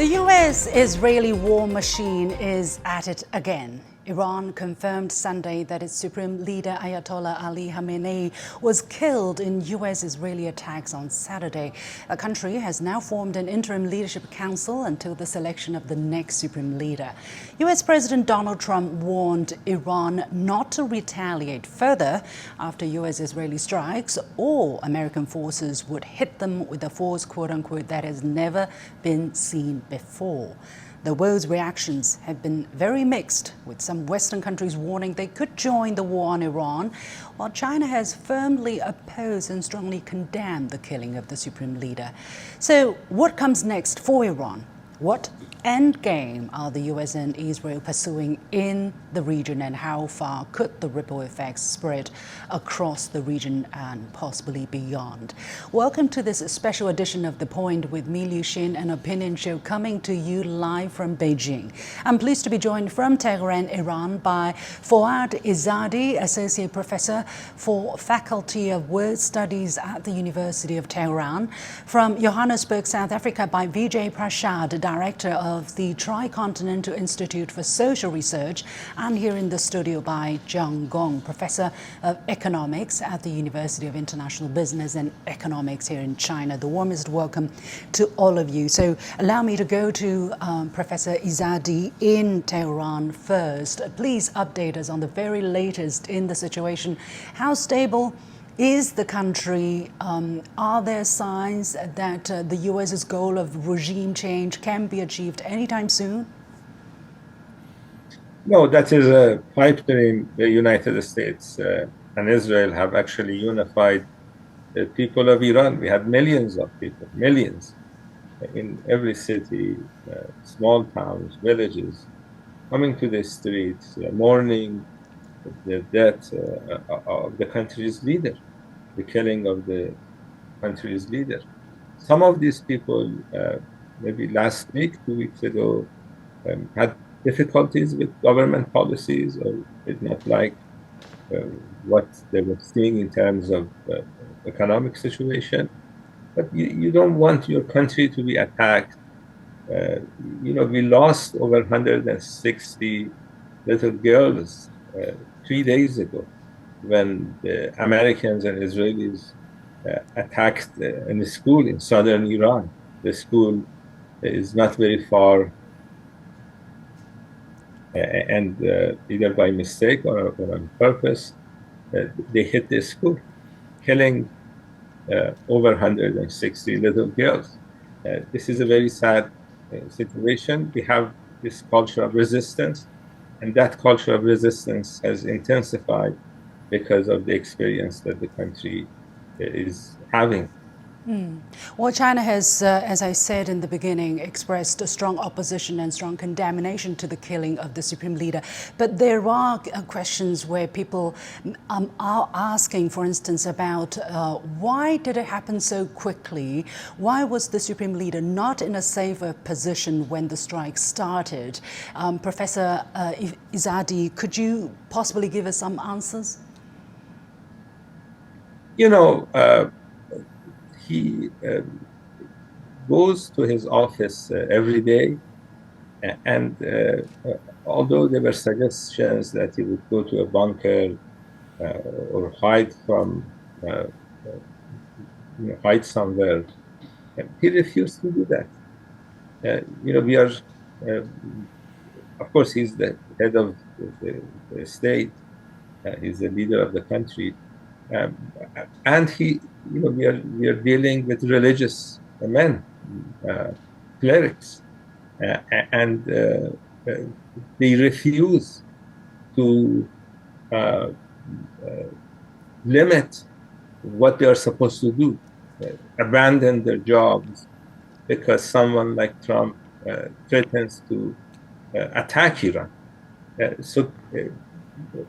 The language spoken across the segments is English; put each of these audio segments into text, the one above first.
The U.S. Israeli war machine is at it again. Iran confirmed Sunday that its supreme leader Ayatollah Ali Khamenei was killed in U.S. Israeli attacks on Saturday. The country has now formed an interim leadership council until the selection of the next supreme leader. U.S. President Donald Trump warned Iran not to retaliate further after U.S. Israeli strikes, or American forces would hit them with a force, quote unquote, that has never been seen before. The world's reactions have been very mixed, with some Western countries warning they could join the war on Iran, while China has firmly opposed and strongly condemned the killing of the supreme leader. So what comes next for Iran? What endgame are the U.S. and Israel pursuing in the region, and how far could the ripple effects spread across the region and possibly beyond? Welcome to this special edition of The Point with me, Liu Xin, an opinion show coming to you live from Beijing. I'm pleased to be joined from Tehran, Iran by Foad Izadi, Associate Professor for Faculty of World Studies at the University of Tehran, from Johannesburg, South Africa by Vijay Prashad, Director of the Tricontinental Institute for Social Research, and here in the studio by Gong, Professor of Economics at the University of International Business and Economics here in China. The warmest welcome to all of you. So allow me to go to Professor Izadi in Tehran first. Please update us on the very latest in the situation. How stable is the country? Are there signs that the U.S.'s goal of regime change can be achieved anytime soon? No, that is a pipe dream. The United States and Israel have actually unified the people of Iran. We had millions of people, millions, in every city, small towns, villages, coming to the streets, mourning the death of the country's leader, the killing of the country's leader. Some of these people, maybe last week, 2 weeks ago, had difficulties with government policies, or did not like what they were seeing in terms of economic situation. But you don't want your country to be attacked. We lost over 160 little girls 3 days ago, when the Americans and Israelis attacked in a school in southern Iran. The school is not very far, and either by mistake or on purpose, they hit the school, killing over 160 little girls. This is a very sad situation. We have this culture of resistance, and that culture of resistance has intensified because of the experience that the country is having. Well, China has, as I said in the beginning, expressed a strong opposition and strong condemnation to the killing of the supreme leader. But there are questions where people are asking, for instance, about why did it happen so quickly? Why was the supreme leader not in a safer position when the strike started? Professor Izadi, could you possibly give us some answers? He goes to his office every day, and although there were suggestions that he would go to a bunker or hide somewhere, he refused to do that. We are, of course, he's the head of the state, he's the leader of the country. And we are dealing with religious men, clerics, and they refuse to limit what they are supposed to do, abandon their jobs because someone like Trump threatens to attack Iran. So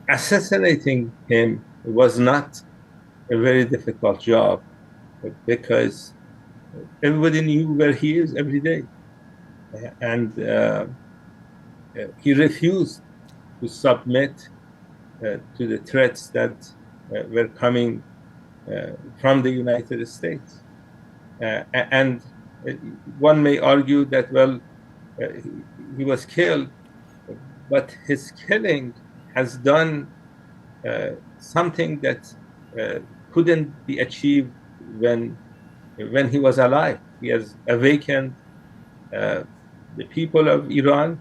assassinating him was not a very difficult job, because everybody knew where he is every day. And he refused to submit to the threats that were coming from the United States. And one may argue that, well, he was killed, but his killing has done something that couldn't be achieved when he was alive. He has awakened uh, the people of Iran,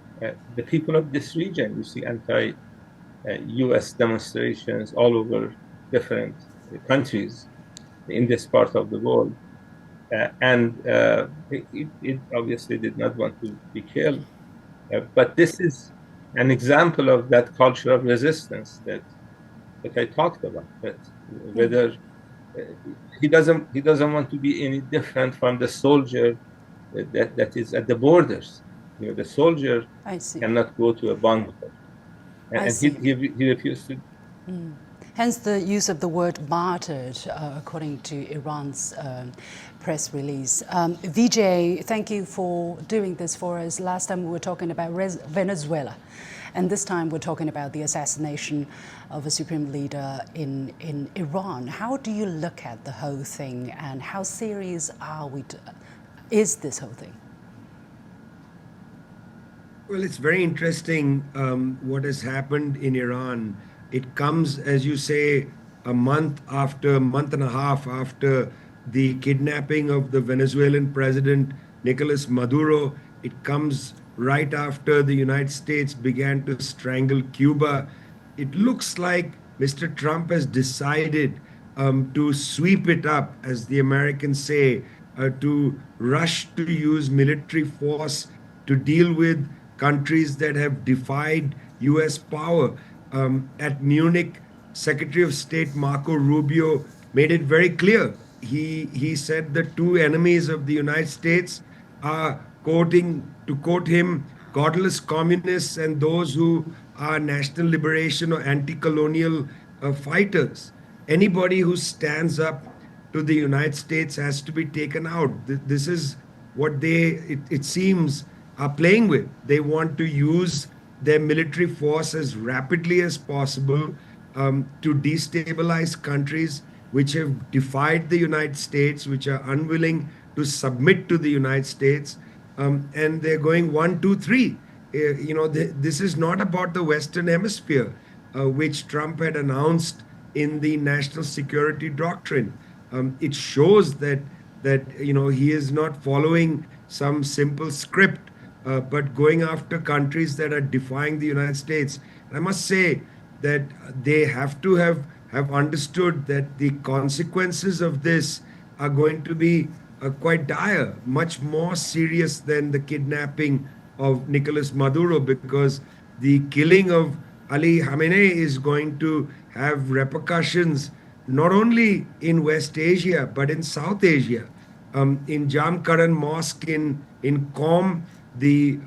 the people of this region. You see U.S. demonstrations all over different countries in this part of the world. It obviously did not want to be killed. But this is an example of that culture of resistance that I talked about. That whether he doesn't want to be any different from the soldier that is at the borders. The soldier I see. cannot go to a bunker, I and he, see. he he refused to. Hence the use of the word martyred, according to Iran's press release. Vijay, thank you for doing this for us. Last time we were talking about Venezuela, and this time we're talking about the assassination of a supreme leader in Iran. How do you look at the whole thing, and how serious is this whole thing? Well, it's very interesting what has happened in Iran. It comes, as you say, a month and a half after the kidnapping of the Venezuelan president, Nicolas Maduro. It comes right after the United States began to strangle Cuba. It looks like Mr. Trump has decided to sweep it up, as the Americans say, to rush to use military force to deal with countries that have defied US power. At Munich, Secretary of State Marco Rubio made it very clear. He said the two enemies of the United States are, to quote him, godless communists and those who are national liberation or anti-colonial fighters. Anybody who stands up to the United States has to be taken out. This is what it seems, are playing with. They want to use their military force as rapidly as possible to destabilize countries which have defied the United States, which are unwilling to submit to the United States. And they're going one, two, three. This is not about the Western Hemisphere, which Trump had announced in the national security doctrine. It shows that he is not following some simple script, but going after countries that are defying the United States. And I must say that they have to have understood that the consequences of this are going to be quite dire, much more serious than the kidnapping of Nicolas Maduro, because the killing of Ali Khamenei is going to have repercussions not only in West Asia but in South Asia. In Jamkaran Mosque in Qom, the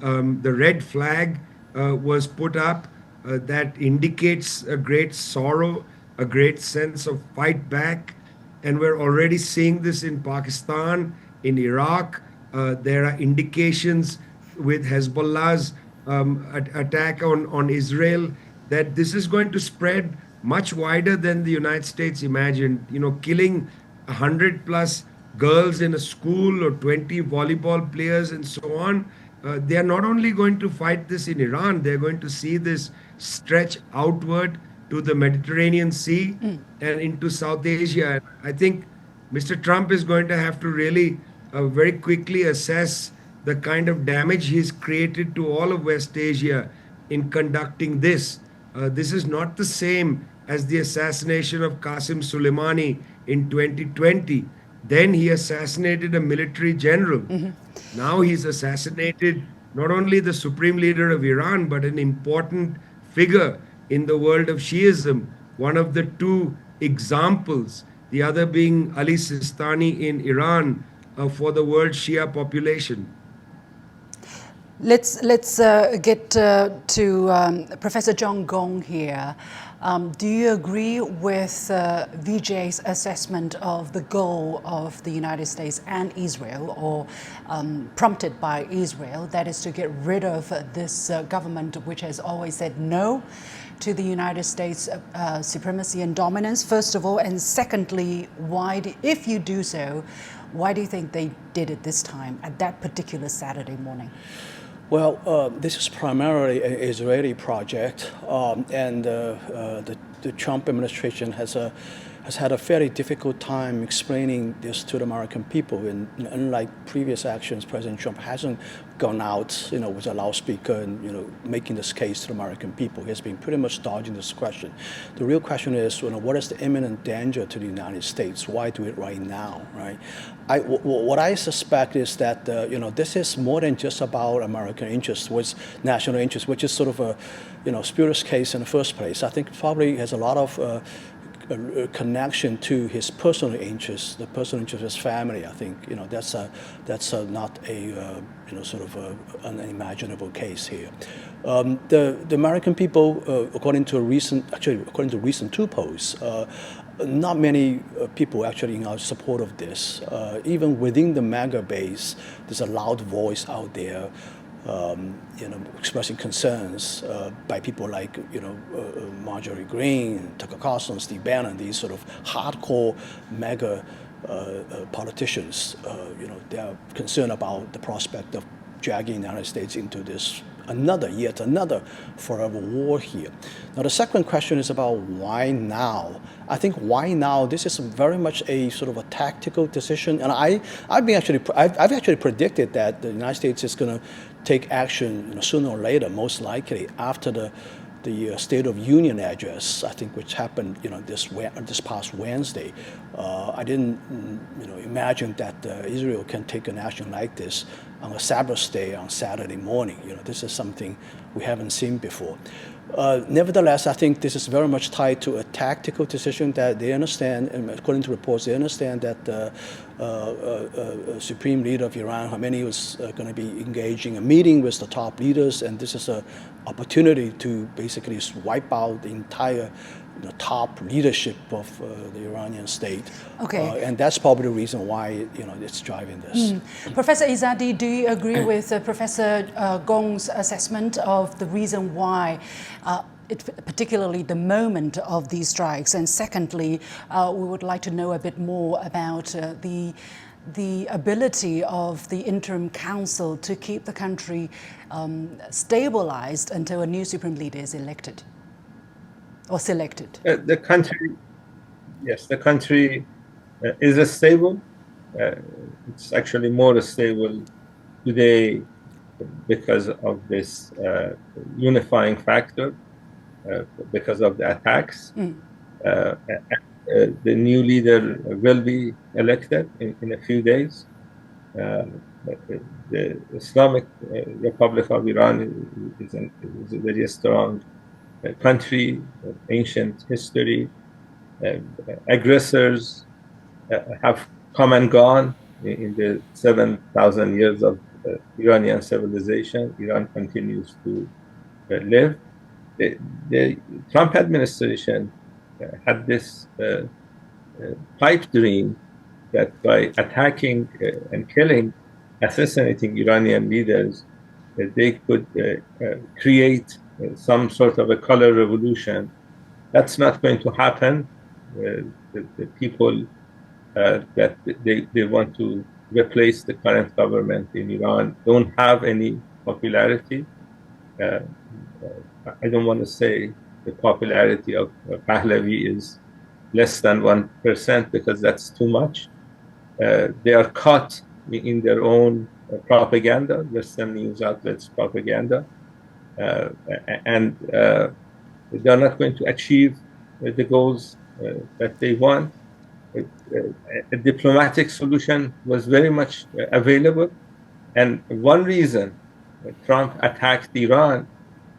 red flag was put up that indicates a great sorrow, a great sense of fight back. And we're already seeing this in Pakistan, in Iraq. There are indications with Hezbollah's attack on Israel that this is going to spread much wider than the United States imagined. Killing 100 plus girls in a school or 20 volleyball players and so on. They are not only going to fight this in Iran, they're going to see this stretch outward to the Mediterranean Sea and into South Asia. I think Mr. Trump is going to have to really very quickly assess the kind of damage he's created to all of West Asia in conducting this. This is not the same as the assassination of Qasem Soleimani in 2020. Then he assassinated a military general. Now he's assassinated not only the supreme leader of Iran, but an important figure in the world of Shiism, one of the two examples, the other being Ali Sistani in Iran, for the world Shia population. Let's get to Professor John Gong here. Do you agree with Vijay's assessment of the goal of the United States and Israel, or prompted by Israel, that is to get rid of this government which has always said no to the United States supremacy and dominance, first of all, and secondly, if you do so, why do you think they did it this time, at that particular Saturday morning? Well, this is primarily an Israeli project, and the Trump administration has had a fairly difficult time explaining this to the American people. And unlike previous actions, President Trump hasn't gone out, with a loudspeaker and making this case to the American people. He has been pretty much dodging this question. The real question is, what is the imminent danger to the United States? Why do it right now, right? What I suspect is that this is more than just about American interests, with national interest, which is sort of a spurious case in the first place. I think it probably has a lot of a connection to his personal interests, the personal interest of his family. I think that's not a sort of an unimaginable case here. The American people, according to recent two polls, not many people actually in support of this. Even within the MAGA base, there's a loud voice out there, expressing concerns by people like Marjorie Greene, Tucker Carlson, Steve Bannon, these sort of hardcore MAGA politicians. They are concerned about the prospect of dragging the United States into this yet another forever war here. Now, the second question is about why now. I think why now, this is very much a sort of a tactical decision. And I've actually predicted that the United States is going to take action sooner or later, most likely after the State of Union address, I think, which happened this past Wednesday. I didn't imagine that Israel can take an action like this on a Sabbath day on Saturday morning. This is something we haven't seen before. Nevertheless, I think this is very much tied to a tactical decision that they understand, and according to reports, they understand that the Supreme Leader of Iran, Khamenei, was going to be engaging a meeting with the top leaders, and this is an opportunity to basically wipe out the entire top leadership of the Iranian state. Okay. And that's probably the reason why it's driving this. Professor Izadi, do you agree with Professor Gong's assessment of the reason why, particularly the moment of these strikes? And secondly, we would like to know a bit more about the ability of the interim council to keep the country stabilized until a new supreme leader is elected or selected. The country is stable. It's actually more stable today because of this unifying factor, because of the attacks. The new leader will be elected in a few days. The Islamic Republic of Iran is a very strong country, ancient history. Aggressors have come and gone in the 7,000 years of Iranian civilization. Iran continues to live. The Trump administration had this pipe dream that by attacking and killing, assassinating Iranian leaders, they could create some sort of a color revolution. That's not going to happen. The people that they want to replace the current government in Iran don't have any popularity. I don't want to say the popularity of Pahlavi is less than 1% because that's too much. They are caught in their own propaganda, Western news outlets' propaganda. And they're not going to achieve the goals that they want. A diplomatic solution was very much available. And one reason Trump attacked Iran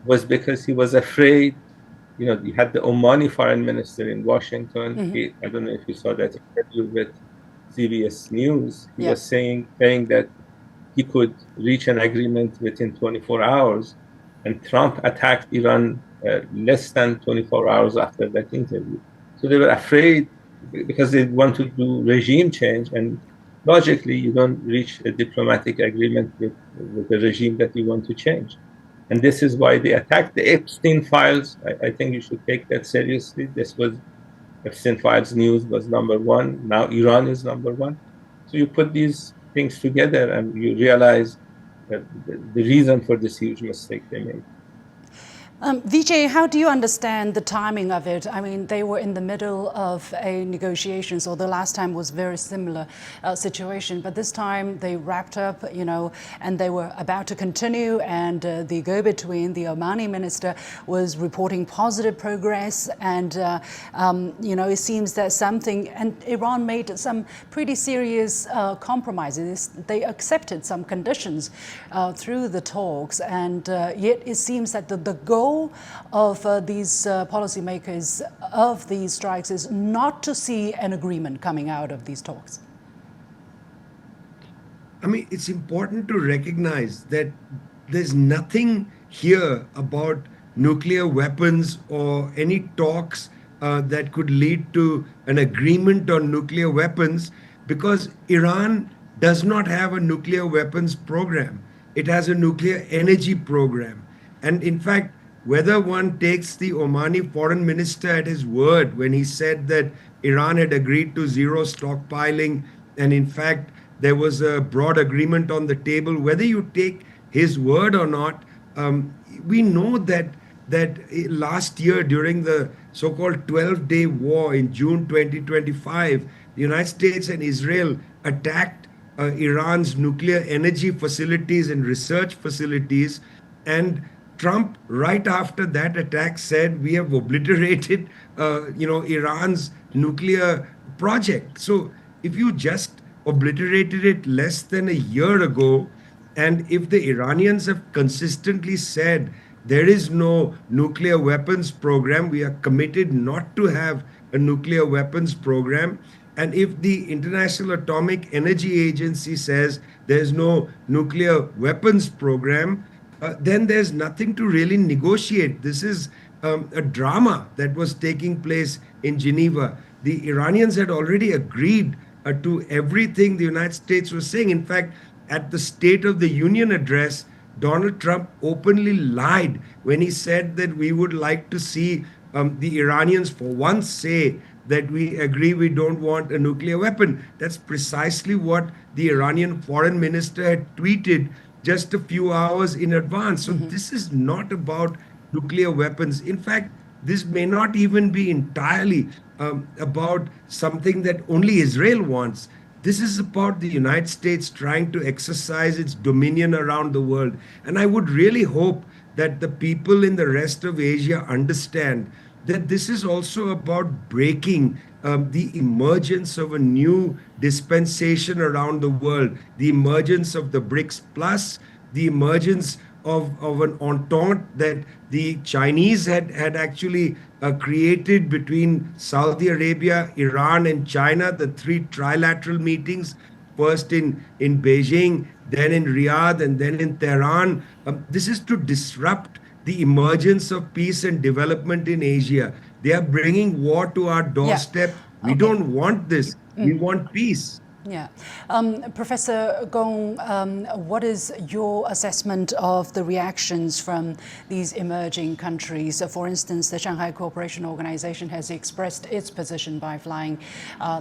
was because he was afraid. You had the Omani foreign minister in Washington. I don't know if you saw that interview with CBS News. He was saying that he could reach an agreement within 24 hours. And Trump attacked Iran less than 24 hours after that interview. So they were afraid because they want to do regime change. And logically, you don't reach a diplomatic agreement with the regime that you want to change. And this is why they attacked the Epstein files. I think you should take that seriously. Epstein files news was number one. Now Iran is number one. So you put these things together and you realize the reason for this huge mistake they made. Vijay, how do you understand the timing of it? I mean, they were in the middle of a negotiation, so the last time was very similar situation, but this time they wrapped up, and they were about to continue, and the go-between, the Omani minister, was reporting positive progress, and, it seems that and Iran made some pretty serious compromises. They accepted some conditions through the talks, and yet it seems that the goal of these policymakers of these strikes is not to see an agreement coming out of these talks. I mean, it's important to recognize that there's nothing here about nuclear weapons or any talks that could lead to an agreement on nuclear weapons, because Iran does not have a nuclear weapons program. It has a nuclear energy program. And in fact, whether one takes the Omani foreign minister at his word when he said that Iran had agreed to zero stockpiling, and in fact, there was a broad agreement on the table, whether you take his word or not, we know that last year during the so-called 12-day war in June 2025, the United States and Israel attacked Iran's nuclear energy facilities and research facilities, and Trump, right after that attack, said we have obliterated, Iran's nuclear project. So if you just obliterated it less than a year ago, and if the Iranians have consistently said there is no nuclear weapons program, we are committed not to have a nuclear weapons program, and if the International Atomic Energy Agency says there's no nuclear weapons program, then there's nothing to really negotiate. This is a drama that was taking place in Geneva. The Iranians had already agreed to everything the United States was saying. In fact, at the State of the Union address, Donald Trump openly lied when he said that we would like to see the Iranians for once say that we agree we don't want a nuclear weapon. That's precisely what the Iranian foreign minister had tweeted just a few hours in advance. So this is not about nuclear weapons. In fact, this may not even be entirely about something that only Israel wants. This is about the United States trying to exercise its dominion around the world. And I would really hope that the people in the rest of Asia understand that this is also about breaking the emergence of a new dispensation around the world, the emergence of the BRICS Plus, the emergence of an entente that the Chinese had actually created between Saudi Arabia, Iran, and China, the 3 trilateral meetings, first in Beijing, then in Riyadh, and then in Tehran. This is to disrupt the emergence of peace and development in Asia. They are bringing war to our doorstep. Yeah. We don't want this. We want peace. Yeah. Professor Gong, what is your assessment of the reactions from these emerging countries? For instance, the Shanghai Cooperation Organization has expressed its position by flying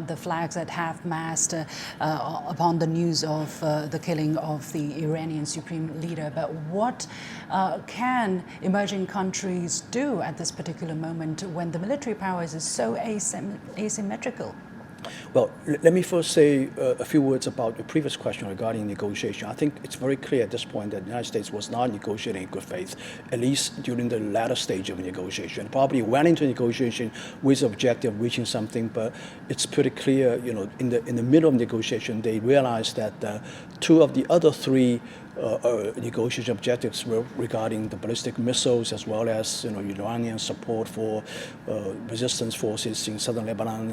the flags at half-mast upon the news of the killing of the Iranian supreme leader. But what can emerging countries do at this particular moment when the military powers is so asymmetrical? Well, let me first say a few words about the previous question regarding negotiation. I think it's very clear at this point that the United States was not negotiating in good faith, at least during the latter stage of negotiation. Probably went into negotiation with the objective of reaching something, but it's pretty clear, in the middle of negotiation, they realized that 2 of the other 3 negotiation objectives were regarding the ballistic missiles as well as Iranian support for resistance forces in southern Lebanon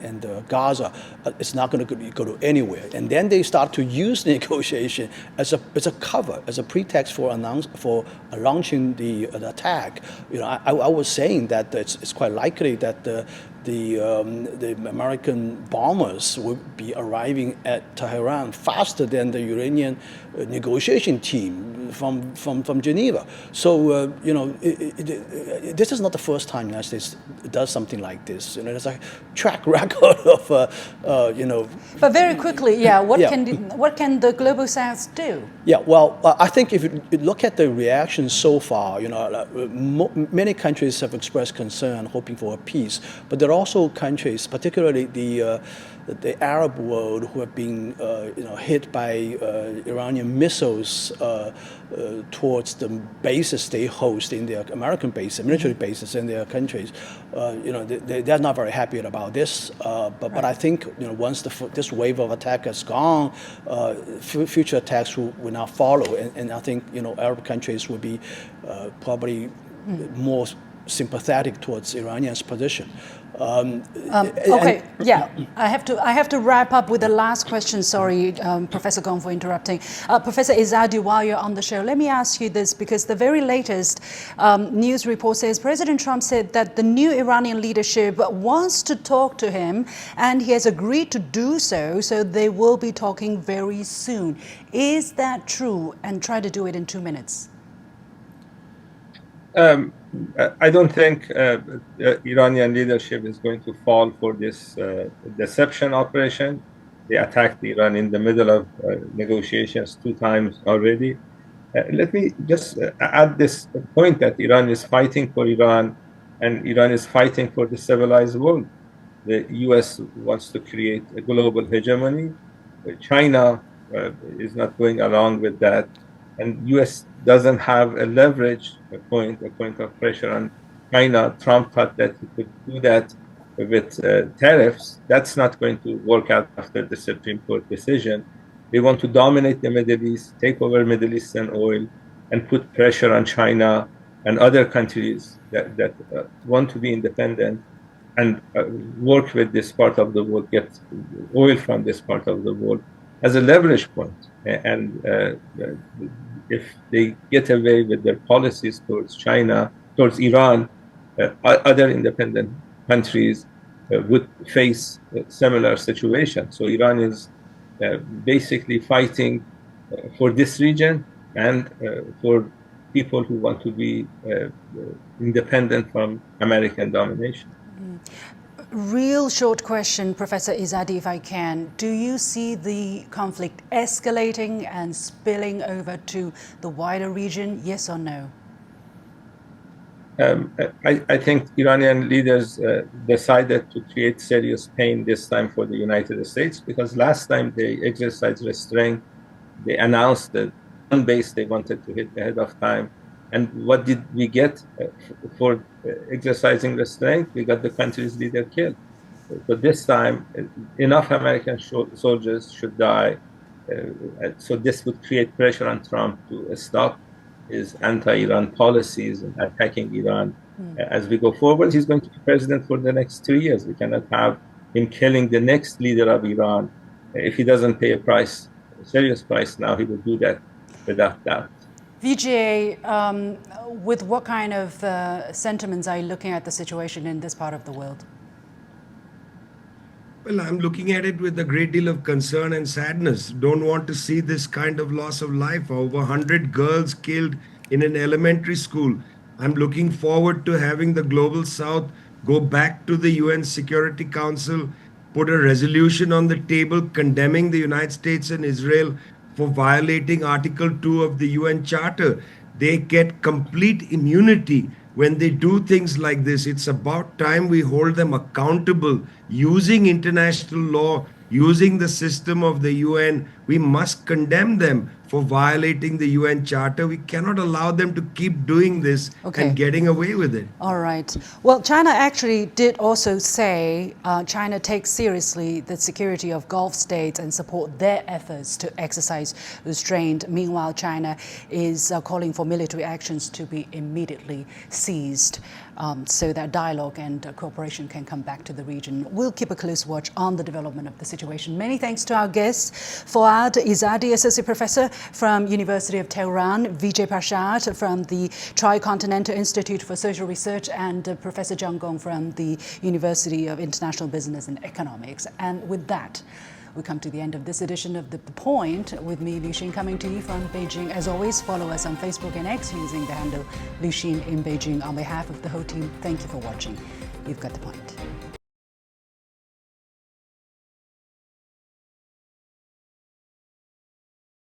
and Gaza. It's not going to go to anywhere. And then they start to use the negotiation as a cover, as a pretext for launching the attack. I was saying that it's quite likely that the American bombers would be arriving at Tehran faster than the Iranian negotiation team. from Geneva. So this is not the first time the United States does something like this. There's a track record of But very quickly, what can the global South do? Yeah, well, I think if you look at the reaction so far, many countries have expressed concern, hoping for a peace. But there are also countries, particularly the Arab world, who have been hit by Iranian missiles towards the bases they host in their American bases, military bases in their countries. They're not very happy about this. But I think once this wave of attack has gone, future attacks will now follow, and I think Arab countries will be probably more sympathetic towards Iranian's position. I have to wrap up with the last question. Sorry, Professor Gong, for interrupting. Professor Izadi, while you're on the show, let me ask you this, because the very latest news report says President Trump said that the new Iranian leadership wants to talk to him, and he has agreed to do so, so they will be talking very soon. Is that true? And try to do it in 2 minutes. I don't think Iranian leadership is going to fall for this deception operation. They attacked Iran in the middle of negotiations 2 times already. Let me just add this point that Iran is fighting for Iran, and Iran is fighting for the civilized world. The U.S. wants to create a global hegemony. China is not going along with that. And U.S. doesn't have a leverage point of pressure on China. Trump thought that he could do that with tariffs. That's not going to work out after the Supreme Court decision. They want to dominate the Middle East, take over Middle Eastern oil, and put pressure on China and other countries that want to be independent and work with this part of the world, get oil from this part of the world as a leverage point. And if they get away with their policies towards China, towards Iran, other independent countries would face a similar situation. So Iran is basically fighting for this region and for people who want to be independent from American domination. Real short question, Professor Izadi, if I can. Do you see the conflict escalating and spilling over to the wider region, yes or no? I think Iranian leaders decided to create serious pain this time for the United States, because last time they exercised restraint, they announced that one base they wanted to hit ahead of time. And what did we get for exercising restraint? We got the country's leader killed. So this time, enough American soldiers should die. So this would create pressure on Trump to stop his anti-Iran policies and attacking Iran. As we go forward, he's going to be president for the next 2 years. We cannot have him killing the next leader of Iran. If he doesn't pay a serious price now, he will do that without doubt. Vijay, with what kind of sentiments are you looking at the situation in this part of the world? Well, I'm looking at it with a great deal of concern and sadness. Don't want to see this kind of loss of life. Over 100 girls killed in an elementary school. I'm looking forward to having the Global South go back to the UN Security Council, put a resolution on the table condemning the United States and Israel for violating Article 2 of the UN Charter. They get complete immunity when they do things like this. It's about time we hold them accountable using international law, using the system of the UN. We must condemn them for violating the UN Charter. We cannot allow them to keep doing this and getting away with it. All right. Well, China actually did also say China takes seriously the security of Gulf states and support their efforts to exercise restraint. Meanwhile, China is calling for military actions to be immediately ceased so that dialogue and cooperation can come back to the region. We'll keep a close watch on the development of the situation. Many thanks to our guests, Foad Izadi, Associate Professor from University of Tehran, Vijay Prashad from the Tricontinental Institute for Social Research, and Professor Gong from the University of International Business and Economics. And with that, We come to the end of this edition of The Point with me, Liu Xin, coming to you from Beijing. As always, follow us on Facebook and X using the handle Liu Xin in Beijing. On behalf of the whole team, thank you for watching. You've got The Point.